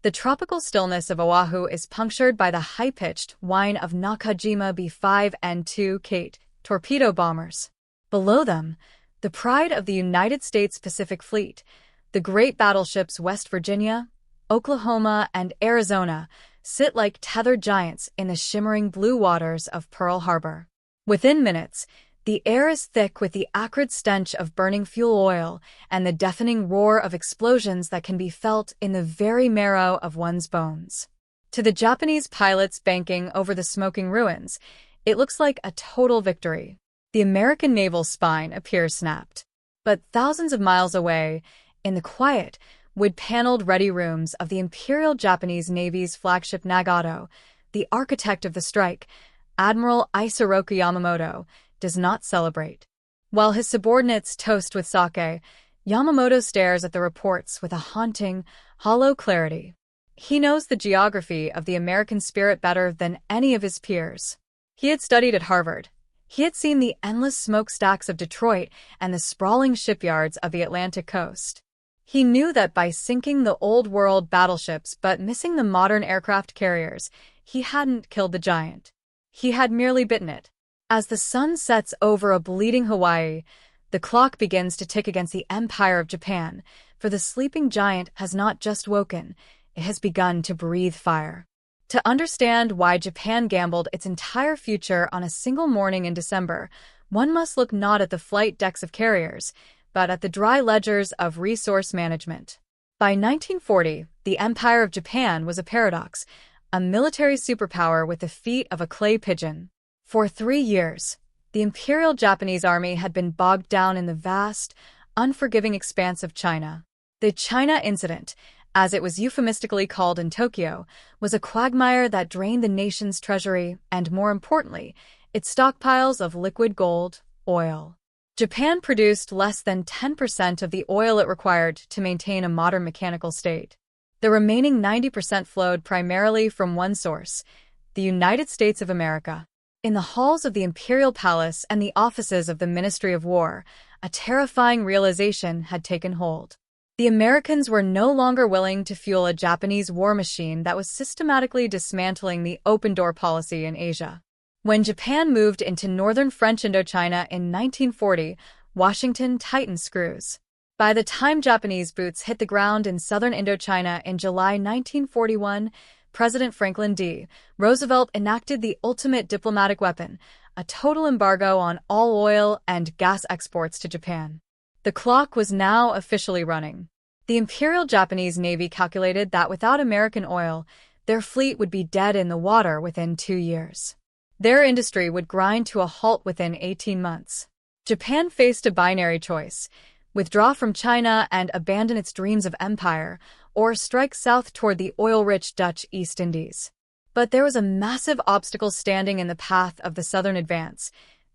The tropical stillness of Oahu is punctured by the high-pitched whine of Nakajima B-5 and 2 Kate torpedo bombers. Below them, the pride of the United States Pacific Fleet, the great battleships West Virginia, Oklahoma, and Arizona, sit like tethered giants in the shimmering blue waters of Pearl Harbor. Within minutes, the air is thick with the acrid stench of burning fuel oil and the deafening roar of explosions that can be felt in the very marrow of one's bones. To the Japanese pilots banking over the smoking ruins, it looks like a total victory. The American naval spine appears snapped. But thousands of miles away, in the quiet, wood-paneled ready rooms of the Imperial Japanese Navy's flagship Nagato, the architect of the strike, Admiral Isoroku Yamamoto, does not celebrate. While his subordinates toast with sake, Yamamoto stares at the reports with a haunting, hollow clarity. He knows the geography of the American spirit better than any of his peers. He had studied at Harvard. He had seen the endless smokestacks of Detroit and the sprawling shipyards of the Atlantic coast. He knew that by sinking the old-world battleships but missing the modern aircraft carriers, he hadn't killed the giant. He had merely bitten it. As the sun sets over a bleeding Hawaii, the clock begins to tick against the Empire of Japan, for the sleeping giant has not just woken, it has begun to breathe fire. To understand why Japan gambled its entire future on a single morning in December, one must look not at the flight decks of carriers, but at the dry ledgers of resource management. By 1940, the Empire of Japan was a paradox, a military superpower with the feet of a clay pigeon. For 3 years, the Imperial Japanese Army had been bogged down in the vast, unforgiving expanse of China. The China Incident, as it was euphemistically called in Tokyo, was a quagmire that drained the nation's treasury and, more importantly, its stockpiles of liquid gold, oil. Japan produced less than 10% of the oil it required to maintain a modern mechanical state. The remaining 90% flowed primarily from one source, the United States of America. In the halls of the Imperial Palace and the offices of the Ministry of War, a terrifying realization had taken hold. The Americans were no longer willing to fuel a Japanese war machine that was systematically dismantling the open-door policy in Asia. When Japan moved into northern French Indochina in 1940, Washington tightened screws. By the time Japanese boots hit the ground in southern Indochina in July 1941, President Franklin D. Roosevelt enacted the ultimate diplomatic weapon, a total embargo on all oil and gas exports to Japan. The clock was now officially running. The Imperial Japanese Navy calculated that without American oil, their fleet would be dead in the water within 2 years. Their industry would grind to a halt within 18 months. Japan faced a binary choice: withdraw from China and abandon its dreams of empire, or strike south toward the oil-rich Dutch East Indies. But there was a massive obstacle standing in the path of the southern advance: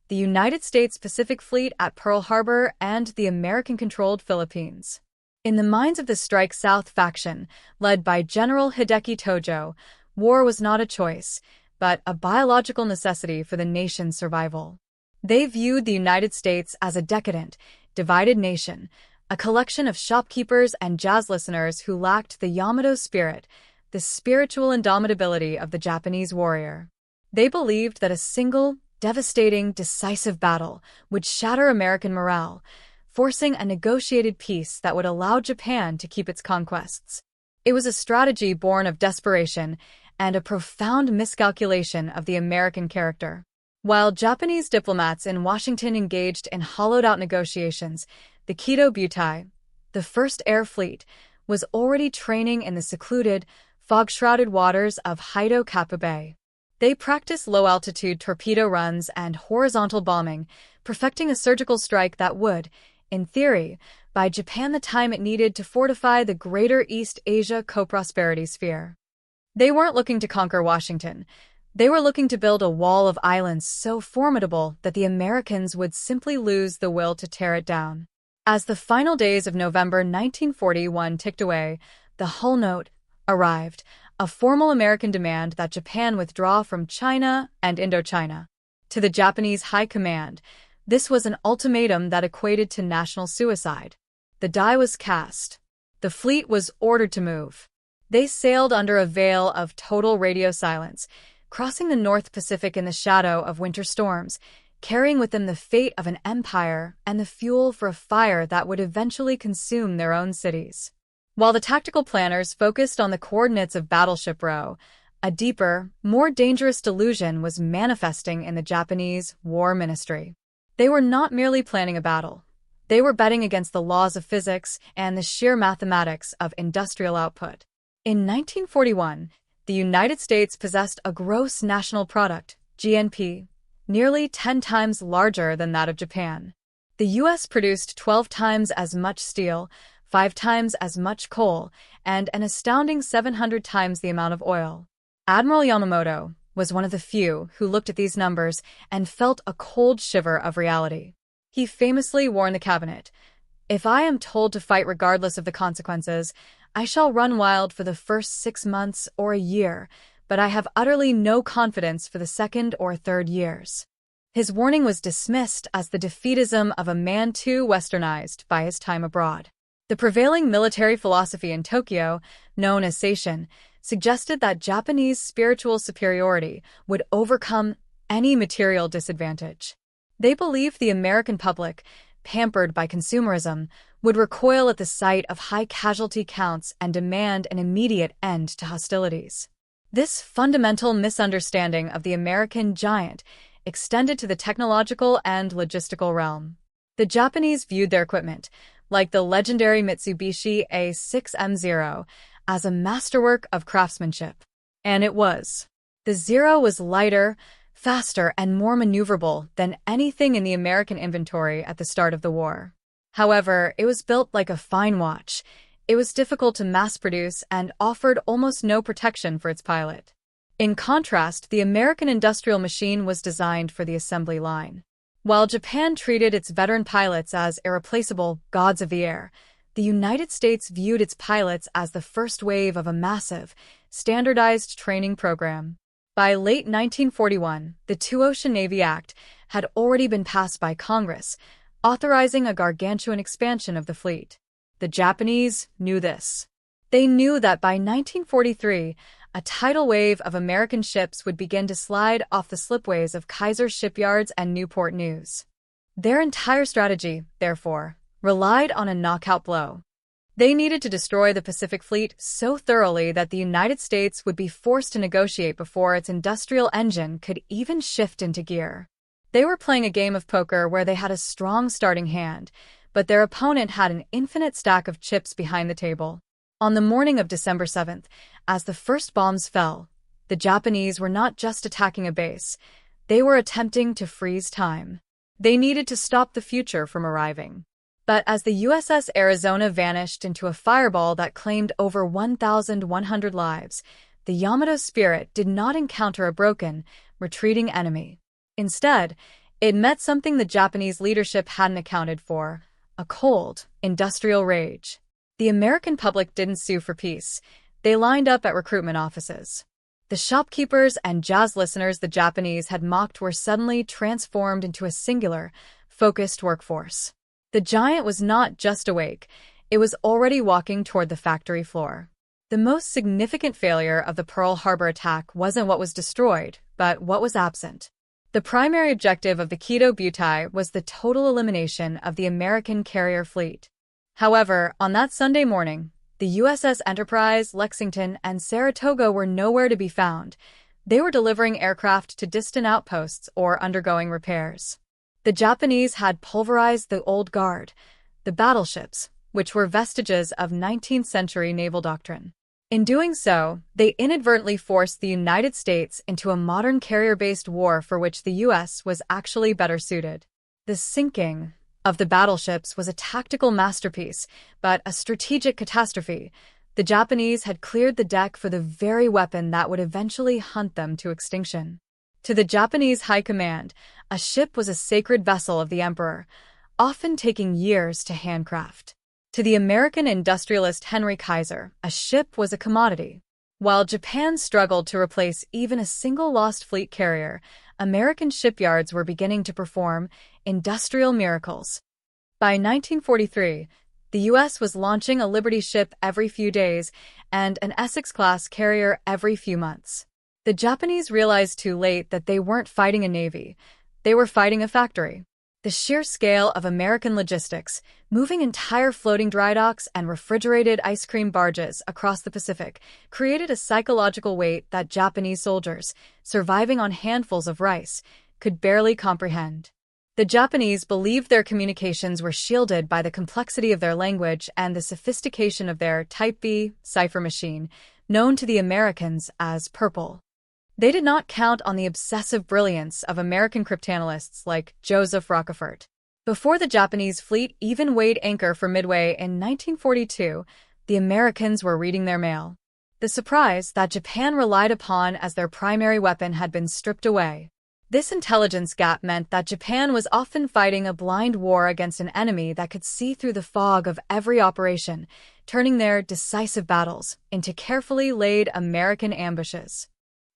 the United States Pacific Fleet at Pearl Harbor and the American-controlled Philippines. In the minds of the Strike South faction, led by General Hideki Tojo, war was not a choice, but a biological necessity for the nation's survival. They viewed the United States as a decadent, divided nation, a collection of shopkeepers and jazz listeners who lacked the Yamato spirit, the spiritual indomitability of the Japanese warrior. They believed that a single, devastating, decisive battle would shatter American morale, forcing a negotiated peace that would allow Japan to keep its conquests. It was a strategy born of desperation and a profound miscalculation of the American character. While Japanese diplomats in Washington engaged in hollowed-out negotiations, the Kido Butai, the first air fleet, was already training in the secluded, fog-shrouded waters of Haido Kappa Bay. They practiced low-altitude torpedo runs and horizontal bombing, perfecting a surgical strike that would, in theory, buy Japan the time it needed to fortify the greater East Asia co-prosperity sphere. They weren't looking to conquer Washington. They were looking to build a wall of islands so formidable that the Americans would simply lose the will to tear it down. As the final days of November 1941 ticked away, the Hull Note arrived, a formal American demand that Japan withdraw from China and Indochina. To the Japanese High Command, this was an ultimatum that equated to national suicide. The die was cast. The fleet was ordered to move. They sailed under a veil of total radio silence, crossing the North Pacific in the shadow of winter storms, carrying with them the fate of an empire and the fuel for a fire that would eventually consume their own cities. While the tactical planners focused on the coordinates of Battleship Row, a deeper, more dangerous delusion was manifesting in the Japanese War Ministry. They were not merely planning a battle. They were betting against the laws of physics and the sheer mathematics of industrial output. In 1941, the United States possessed a gross national product, GNP, nearly 10 times larger than that of Japan. The U.S. produced 12 times as much steel, 5 times as much coal, and an astounding 700 times the amount of oil. Admiral Yamamoto was one of the few who looked at these numbers and felt a cold shiver of reality. He famously warned the cabinet, "If I am told to fight regardless of the consequences, I shall run wild for the first 6 months or a year, but I have utterly no confidence for the second or third years." His warning was dismissed as the defeatism of a man too westernized by his time abroad. The prevailing military philosophy in Tokyo, known as Seishin, suggested that Japanese spiritual superiority would overcome any material disadvantage. They believed the American public, pampered by consumerism, would recoil at the sight of high casualty counts and demand an immediate end to hostilities. This fundamental misunderstanding of the American giant extended to the technological and logistical realm. The Japanese viewed their equipment, like the legendary Mitsubishi A6M0, as a masterwork of craftsmanship. And it was. The Zero was lighter, faster, and more maneuverable than anything in the American inventory at the start of the war. However, it was built like a fine watch. It was difficult to mass-produce and offered almost no protection for its pilot. In contrast, the American industrial machine was designed for the assembly line. While Japan treated its veteran pilots as irreplaceable gods of the air, the United States viewed its pilots as the first wave of a massive, standardized training program. By late 1941, the Two-Ocean Navy Act had already been passed by Congress, authorizing a gargantuan expansion of the fleet. The Japanese knew this. They knew that by 1943, a tidal wave of American ships would begin to slide off the slipways of Kaiser shipyards and Newport News. Their entire strategy, therefore, relied on a knockout blow. They needed to destroy the Pacific Fleet so thoroughly that the United States would be forced to negotiate before its industrial engine could even shift into gear. They were playing a game of poker where they had a strong starting hand, but their opponent had an infinite stack of chips behind the table. On the morning of December 7th, as the first bombs fell, the Japanese were not just attacking a base, they were attempting to freeze time. They needed to stop the future from arriving. But as the USS Arizona vanished into a fireball that claimed over 1,100 lives, the Yamato spirit did not encounter a broken, retreating enemy. Instead, it met something the Japanese leadership hadn't accounted for: a cold, industrial rage. The American public didn't sue for peace. They lined up at recruitment offices. The shopkeepers and jazz listeners the Japanese had mocked were suddenly transformed into a singular, focused workforce. The giant was not just awake, it was already walking toward the factory floor. The most significant failure of the Pearl Harbor attack wasn't what was destroyed, but what was absent. The primary objective of the Kido Butai was the total elimination of the American carrier fleet. However, on that Sunday morning, the USS Enterprise, Lexington, and Saratoga were nowhere to be found. They were delivering aircraft to distant outposts or undergoing repairs. The Japanese had pulverized the old guard, the battleships, which were vestiges of 19th-century naval doctrine. In doing so, they inadvertently forced the United States into a modern carrier-based war for which the U.S. was actually better suited. The sinking of the battleships was a tactical masterpiece, but a strategic catastrophe. The Japanese had cleared the deck for the very weapon that would eventually hunt them to extinction. To the Japanese high command, a ship was a sacred vessel of the emperor, often taking years to handcraft. To the American industrialist Henry Kaiser, a ship was a commodity. While Japan struggled to replace even a single lost fleet carrier, American shipyards were beginning to perform industrial miracles. By 1943, The U.S. was launching a Liberty ship every few days and an Essex-class carrier every few months. The Japanese realized too late that they weren't fighting a navy, they were fighting a factory. The sheer scale of American logistics, moving entire floating dry docks and refrigerated ice cream barges across the Pacific, created a psychological weight that Japanese soldiers, surviving on handfuls of rice, could barely comprehend. The Japanese believed their communications were shielded by the complexity of their language and the sophistication of their Type B cipher machine, known to the Americans as Purple. They did not count on the obsessive brilliance of American cryptanalysts like Joseph Rockefeller. Before the Japanese fleet even weighed anchor for Midway in 1942, the Americans were reading their mail. The surprise that Japan relied upon as their primary weapon had been stripped away. This intelligence gap meant that Japan was often fighting a blind war against an enemy that could see through the fog of every operation, turning their decisive battles into carefully laid American ambushes.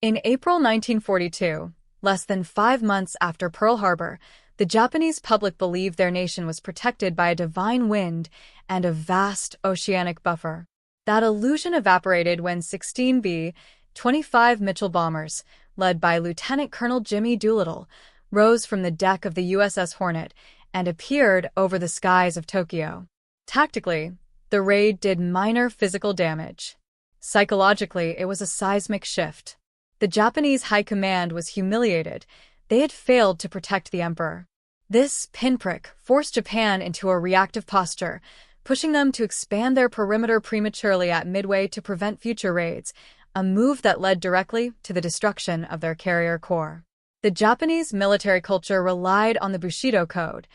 In April 1942, less than 5 months after Pearl Harbor, the Japanese public believed their nation was protected by a divine wind and a vast oceanic buffer. That illusion evaporated when 16 B-25 Mitchell bombers, led by Lieutenant Colonel Jimmy Doolittle, rose from the deck of the USS Hornet and appeared over the skies of Tokyo. Tactically, the raid did minor physical damage. Psychologically, it was a seismic shift. The Japanese high command was humiliated. They had failed to protect the emperor. This pinprick forced Japan into a reactive posture, pushing them to expand their perimeter prematurely at Midway to prevent future raids, a move that led directly to the destruction of their carrier corps. The Japanese military culture relied on the Bushido Code,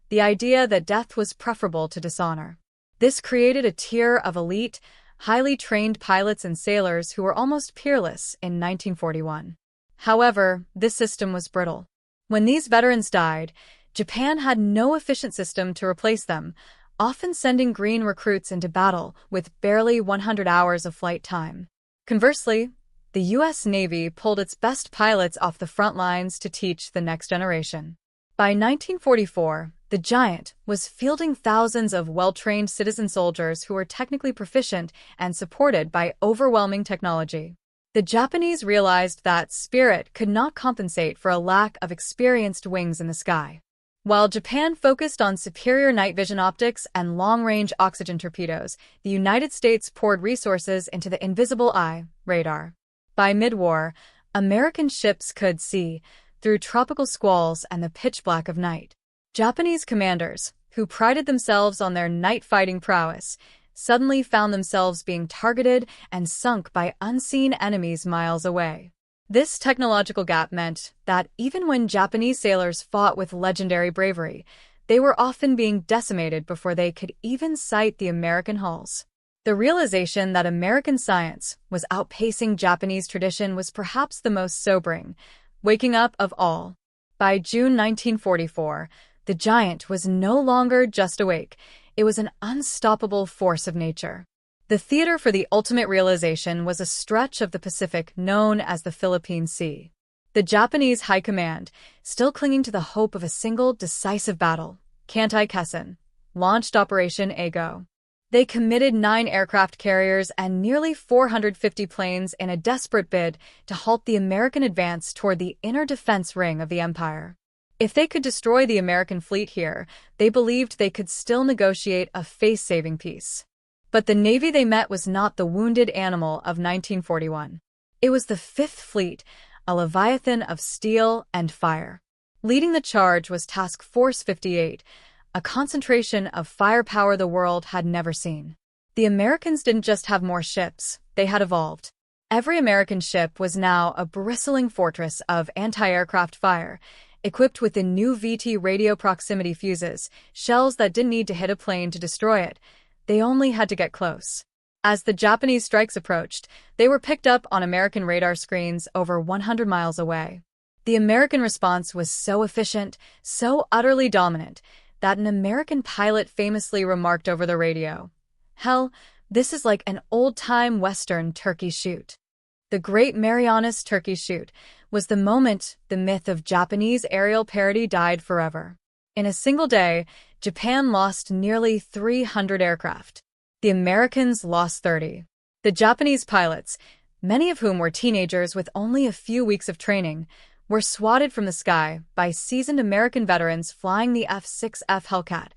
the idea that death was preferable to dishonor. This created a tier of elite, highly trained pilots and sailors who were almost peerless in 1941. However, this system was brittle. When these veterans died, Japan had no efficient system to replace them, often sending green recruits into battle with barely 100 hours of flight time. Conversely, the U.S. Navy pulled its best pilots off the front lines to teach the next generation. By 1944, the Giant was fielding thousands of well-trained citizen soldiers who were technically proficient and supported by overwhelming technology. The Japanese realized that spirit could not compensate for a lack of experienced wings in the sky. While Japan focused on superior night vision optics and long-range oxygen torpedoes, the United States poured resources into the invisible eye, radar. By mid-war, American ships could see through tropical squalls and the pitch black of night. Japanese commanders, who prided themselves on their night-fighting prowess, suddenly found themselves being targeted and sunk by unseen enemies miles away. This technological gap meant that even when Japanese sailors fought with legendary bravery, they were often being decimated before they could even sight the American hulls. The realization that American science was outpacing Japanese tradition was perhaps the most sobering, waking up of all. By June 1944, the Giant was no longer just awake, it was an unstoppable force of nature. The theater for the ultimate realization was a stretch of the Pacific known as the Philippine Sea. The Japanese High Command, still clinging to the hope of a single decisive battle, Kantai Kessen, launched Operation Ago. They committed 9 aircraft carriers and nearly 450 planes in a desperate bid to halt the American advance toward the inner defense ring of the empire. If they could destroy the American fleet here, they believed they could still negotiate a face-saving peace. But the navy they met was not the wounded animal of 1941. It was the Fifth Fleet, a leviathan of steel and fire. Leading the charge was Task Force 58, a concentration of firepower the world had never seen. The Americans didn't just have more ships, they had evolved. Every American ship was now a bristling fortress of anti-aircraft fire, equipped with the new VT radio proximity fuses, shells that didn't need to hit a plane to destroy it. They only had to get close. As the Japanese strikes approached, they were picked up on American radar screens over 100 miles away. The American response was so efficient, so utterly dominant, that an American pilot famously remarked over the radio, "Hell, this is like an old-time Western turkey shoot." The Great Marianas Turkey Shoot was the moment the myth of Japanese aerial parody died forever. In a single day, Japan lost nearly 300 aircraft. The Americans lost 30. The Japanese pilots, many of whom were teenagers with only a few weeks of training, were swatted from the sky by seasoned American veterans flying the F-6F Hellcat,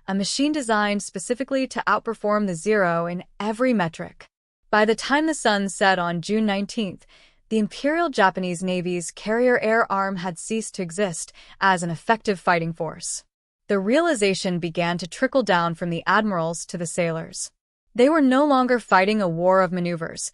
a machine designed specifically to outperform the Zero in every metric. By the time the sun set on June 19th, the Imperial Japanese Navy's carrier air arm had ceased to exist as an effective fighting force. The realization began to trickle down from the admirals to the sailors. They were no longer fighting a war of maneuvers.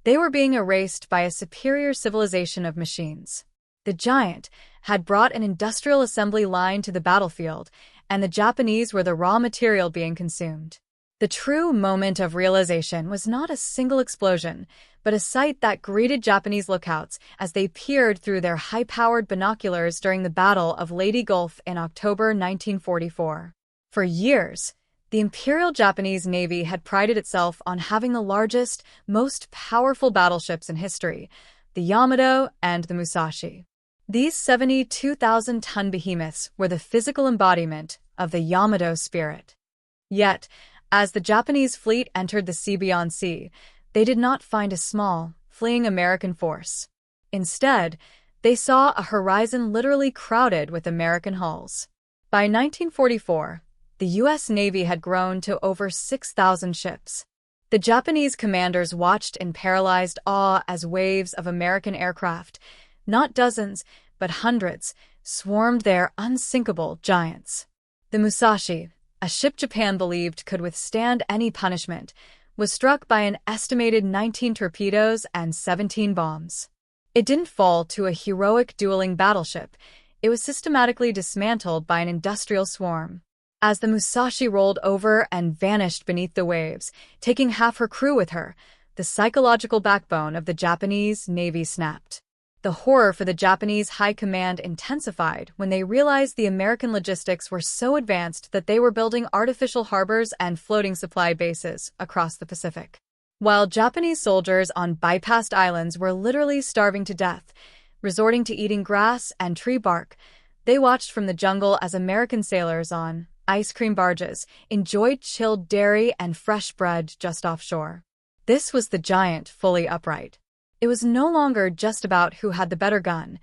They were being erased by a superior civilization of machines. The giant had brought an industrial assembly line to the battlefield, and the Japanese were the raw material being consumed. The true moment of realization was not a single explosion, but a sight that greeted Japanese lookouts as they peered through their high-powered binoculars during the Battle of Leyte Gulf in October 1944. For years, the Imperial Japanese Navy had prided itself on having the largest, most powerful battleships in history, the Yamato and the Musashi. These 72,000-ton behemoths were the physical embodiment of the Yamato spirit. Yet, as the Japanese fleet entered the sea beyond sea, they did not find a small, fleeing American force. Instead, they saw a horizon literally crowded with American hulls. By 1944, the U.S. Navy had grown to over 6,000 ships. The Japanese commanders watched in paralyzed awe as waves of American aircraft, not dozens, but hundreds, swarmed their unsinkable giants. The Musashi, a ship Japan believed could withstand any punishment, was struck by an estimated 19 torpedoes and 17 bombs. It didn't fall to a heroic dueling battleship. It was systematically dismantled by an industrial swarm. As the Musashi rolled over and vanished beneath the waves, taking half her crew with her, the psychological backbone of the Japanese Navy snapped. The horror for the Japanese high command intensified when they realized the American logistics were so advanced that they were building artificial harbors and floating supply bases across the Pacific. While Japanese soldiers on bypassed islands were literally starving to death, resorting to eating grass and tree bark, they watched from the jungle as American sailors on ice cream barges enjoyed chilled dairy and fresh bread just offshore. This was the giant fully upright. It was no longer just about who had the better gun.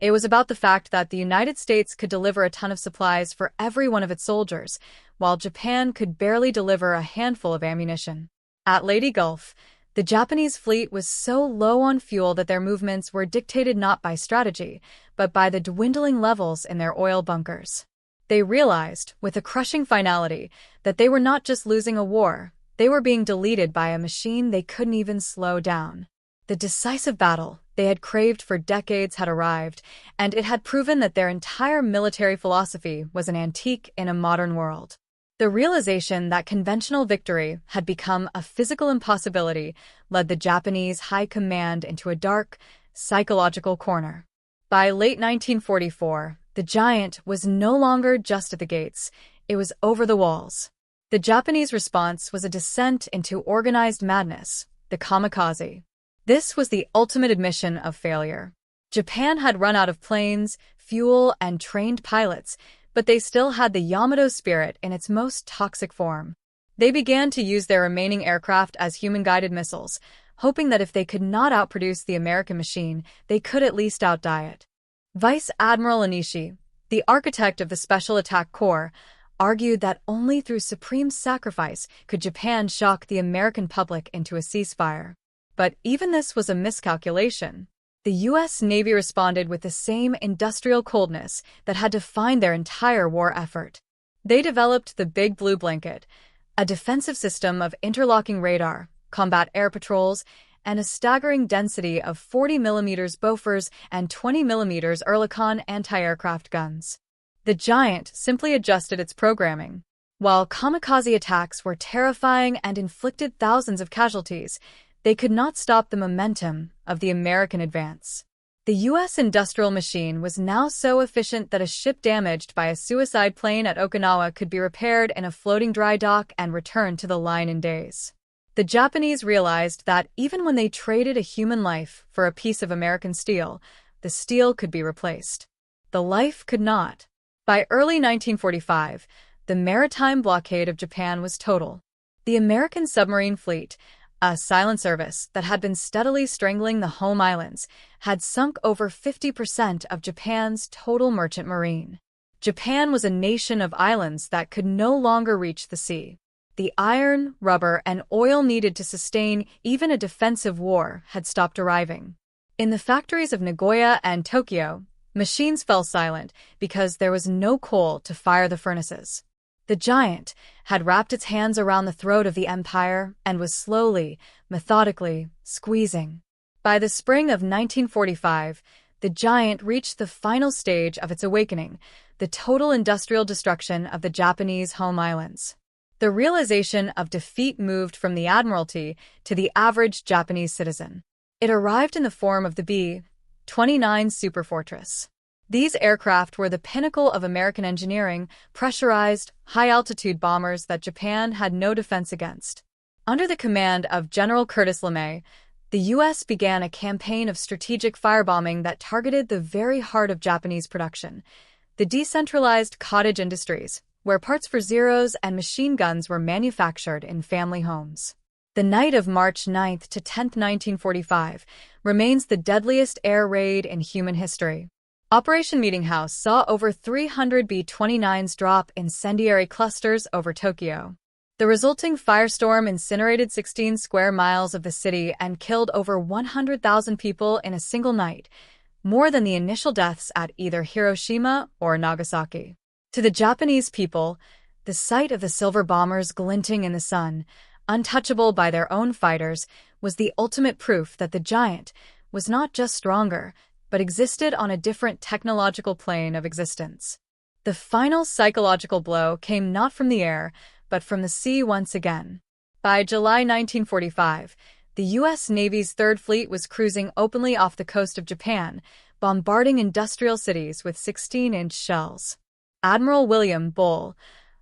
It was about the fact that the United States could deliver a ton of supplies for every one of its soldiers, while Japan could barely deliver a handful of ammunition. At Leyte Gulf, the Japanese fleet was so low on fuel that their movements were dictated not by strategy, but by the dwindling levels in their oil bunkers. They realized, with a crushing finality, that they were not just losing a war, they were being deleted by a machine they couldn't even slow down. The decisive battle they had craved for decades had arrived, and it had proven that their entire military philosophy was an antique in a modern world. The realization that conventional victory had become a physical impossibility led the Japanese high command into a dark, psychological corner. By late 1944, the giant was no longer just at the gates, it was over the walls. The Japanese response was a descent into organized madness, the kamikaze. This was the ultimate admission of failure. Japan had run out of planes, fuel, and trained pilots, but they still had the Yamato spirit in its most toxic form. They began to use their remaining aircraft as human-guided missiles, hoping that if they could not outproduce the American machine, they could at least outdie it. Vice Admiral Onishi, the architect of the Special Attack Corps, argued that only through supreme sacrifice could Japan shock the American public into a ceasefire. But even this was a miscalculation. The U.S. Navy responded with the same industrial coldness that had defined their entire war effort. They developed the Big Blue Blanket, a defensive system of interlocking radar, combat air patrols, and a staggering density of 40mm Bofors and 20mm Oerlikon anti-aircraft guns. The giant simply adjusted its programming. While kamikaze attacks were terrifying and inflicted thousands of casualties, they could not stop the momentum of the American advance. The U.S. industrial machine was now so efficient that a ship damaged by a suicide plane at Okinawa could be repaired in a floating dry dock and returned to the line in days. The Japanese realized that even when they traded a human life for a piece of American steel, the steel could be replaced. The life could not. By early 1945, the the maritime blockade of Japan was total. The American submarine fleet, a silent service that had been steadily strangling the home islands, had sunk over 50% of Japan's total merchant marine. Japan was a nation of islands that could no longer reach the sea. The iron, rubber, and oil needed to sustain even a defensive war had stopped arriving. In the factories of Nagoya and Tokyo, machines fell silent because there was no coal to fire the furnaces. The giant had wrapped its hands around the throat of the empire and was slowly, methodically, squeezing. By the spring of 1945, the giant reached the final stage of its awakening, the total industrial destruction of the Japanese home islands. The realization of defeat moved from the admiralty to the average Japanese citizen. It arrived in the form of the B-29 Superfortress. These aircraft were the pinnacle of American engineering, pressurized, high-altitude bombers that Japan had no defense against. Under the command of General Curtis LeMay, the U.S. began a campaign of strategic firebombing that targeted the very heart of Japanese production, the decentralized cottage industries, where parts for Zeros and machine guns were manufactured in family homes. The night of March 9 to 10, 1945, remains the deadliest air raid in human history. Operation Meeting House saw over 300 B-29s drop incendiary clusters over Tokyo. The resulting firestorm incinerated 16 square miles of the city and killed over 100,000 people in a single night, more than the initial deaths at either Hiroshima or Nagasaki. To the Japanese people, the sight of the silver bombers glinting in the sun, untouchable by their own fighters, was the ultimate proof that the giant was not just stronger, but existed on a different technological plane of existence. The final psychological blow came not from the air, but from the sea once again. By July 1945, the U.S. Navy's Third Fleet was cruising openly off the coast of Japan, bombarding industrial cities with 16-inch shells. Admiral William Bull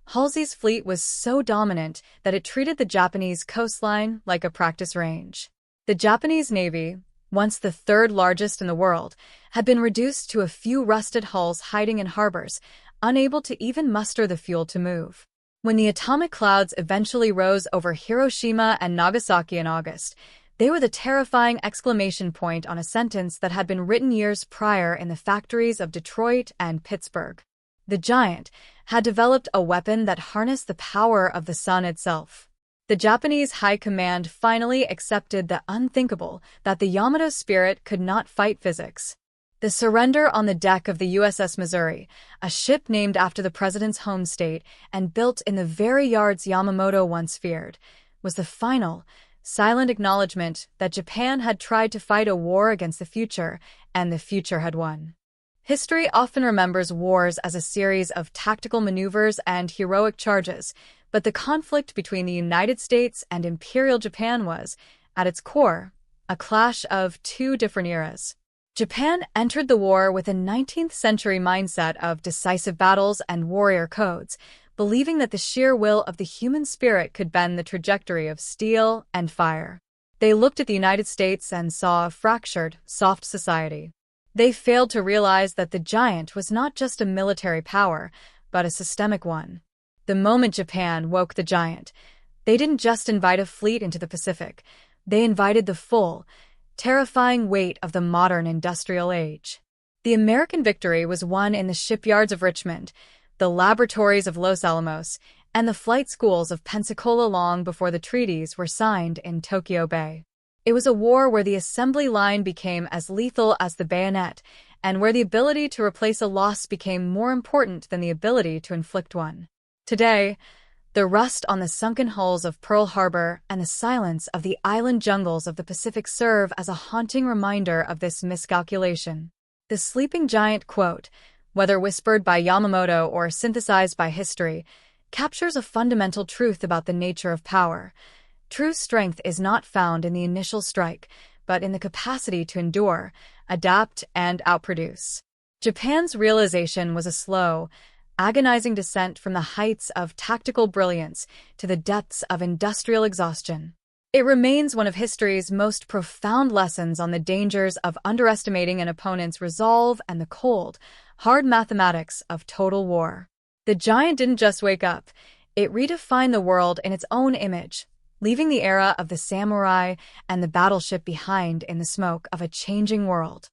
Halsey's fleet was so dominant that it treated the Japanese coastline like a practice range. The Japanese Navy, once the third largest in the world, had been reduced to a few rusted hulls hiding in harbors, unable to even muster the fuel to move. When the atomic clouds eventually rose over Hiroshima and Nagasaki in August, they were the terrifying exclamation point on a sentence that had been written years prior in the factories of Detroit and Pittsburgh. The giant had developed a weapon that harnessed the power of the sun itself. The Japanese high command finally accepted the unthinkable, that the Yamato spirit could not fight physics. The surrender on the deck of the USS Missouri, a ship named after the president's home state and built in the very yards Yamamoto once feared, was the final, silent acknowledgement that Japan had tried to fight a war against the future, and the future had won. History often remembers wars as a series of tactical maneuvers and heroic charges, but the conflict between the United States and Imperial Japan was, at its core, a clash of two different eras. Japan entered the war with a 19th-century mindset of decisive battles and warrior codes, believing that the sheer will of the human spirit could bend the trajectory of steel and fire. They looked at the United States and saw a fractured, soft society. They failed to realize that the giant was not just a military power, but a systemic one. The moment Japan woke the giant, they didn't just invite a fleet into the Pacific, they invited the full, terrifying weight of the modern industrial age. The American victory was won in the shipyards of Richmond, the laboratories of Los Alamos, and the flight schools of Pensacola long before the treaties were signed in Tokyo Bay. It was a war where the assembly line became as lethal as the bayonet, and where the ability to replace a loss became more important than the ability to inflict one. Today, the rust on the sunken hulls of Pearl Harbor and the silence of the island jungles of the Pacific serve as a haunting reminder of this miscalculation. The sleeping giant quote, whether whispered by Yamamoto or synthesized by history, captures a fundamental truth about the nature of power. True strength is not found in the initial strike, but in the capacity to endure, adapt, and outproduce. Japan's realization was a slow, agonizing descent from the heights of tactical brilliance to the depths of industrial exhaustion. It remains one of history's most profound lessons on the dangers of underestimating an opponent's resolve and the cold, hard mathematics of total war. The giant didn't just wake up. It redefined the world in its own image, leaving the era of the samurai and the battleship behind in the smoke of a changing world.